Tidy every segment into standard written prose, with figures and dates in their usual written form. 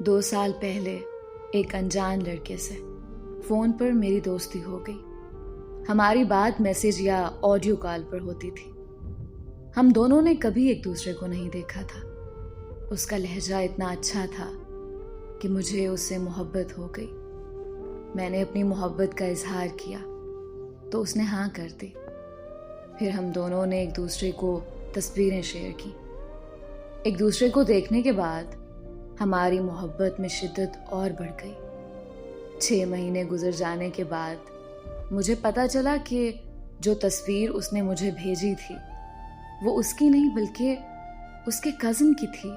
2 साल पहले एक अनजान लड़के से फ़ोन पर मेरी दोस्ती हो गई। हमारी बात मैसेज या ऑडियो कॉल पर होती थी। हम दोनों ने कभी एक दूसरे को नहीं देखा था। उसका लहजा इतना अच्छा था कि मुझे उससे मोहब्बत हो गई। मैंने अपनी मोहब्बत का इजहार किया तो उसने हाँ कर दी। फिर हम दोनों ने एक दूसरे को तस्वीरें शेयर की। एक दूसरे को देखने के बाद हमारी मोहब्बत में शिद्दत और बढ़ गई। 6 महीने गुजर जाने के बाद मुझे पता चला कि जो तस्वीर उसने मुझे भेजी थी वो उसकी नहीं बल्कि उसके कज़न की थी।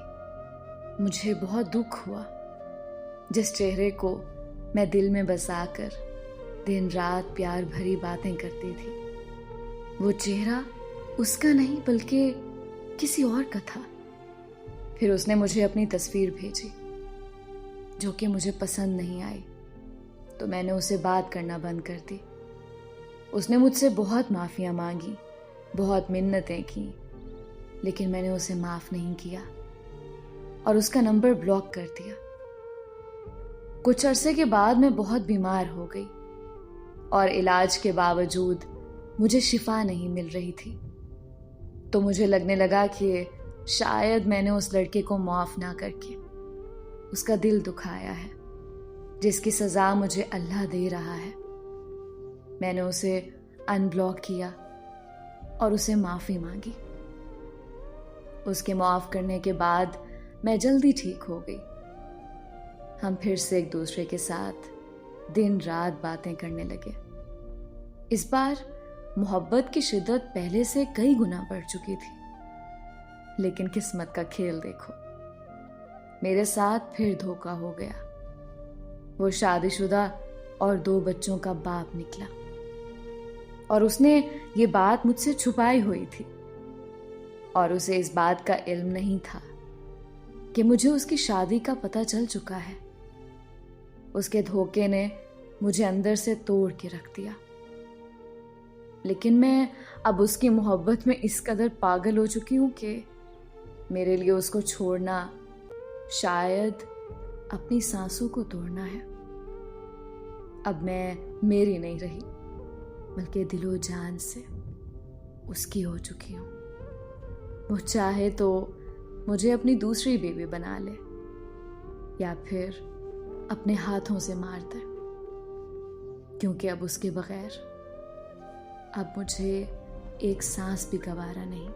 मुझे बहुत दुख हुआ। जिस चेहरे को मैं दिल में बसाकर दिन रात प्यार भरी बातें करती थी, वो चेहरा उसका नहीं बल्कि किसी और का था। फिर उसने मुझे अपनी तस्वीर भेजी जो कि मुझे पसंद नहीं आई, तो मैंने उसे बात करना बंद कर दी। उसने मुझसे बहुत माफ़ियाँ मांगी, बहुत मिन्नतें की, लेकिन मैंने उसे माफ़ नहीं किया और उसका नंबर ब्लॉक कर दिया। कुछ अरसे के बाद मैं बहुत बीमार हो गई और इलाज के बावजूद मुझे शिफा नहीं मिल रही थी। तो मुझे लगने लगा कि शायद मैंने उस लड़के को माफ़ ना करके उसका दिल दुखाया है, जिसकी सज़ा मुझे अल्लाह दे रहा है। मैंने उसे अनब्लॉक किया और उसे माफ़ी मांगी। उसके माफ़ करने के बाद मैं जल्दी ठीक हो गई। हम फिर से एक दूसरे के साथ दिन रात बातें करने लगे। इस बार मोहब्बत की शिद्दत पहले से कई गुना बढ़ चुकी थी। लेकिन किस्मत का खेल देखो, मेरे साथ फिर धोखा हो गया। वो शादीशुदा और 2 बच्चों का बाप निकला और उसने ये बात मुझसे छुपाई हुई थी और उसे इस बात का इल्म नहीं था कि मुझे उसकी शादी का पता चल चुका है। उसके धोखे ने मुझे अंदर से तोड़ के रख दिया। लेकिन मैं अब उसकी मोहब्बत में इस कदर पागल हो चुकी हूं कि मेरे लिए उसको छोड़ना शायद अपनी सांसों को तोड़ना है। अब मैं मेरी नहीं रही बल्कि दिलो जान से उसकी हो चुकी हूँ। वो चाहे तो मुझे अपनी दूसरी बीवी बना ले या फिर अपने हाथों से मार दे, क्योंकि अब उसके बगैर अब मुझे एक सांस भी गवारा नहीं।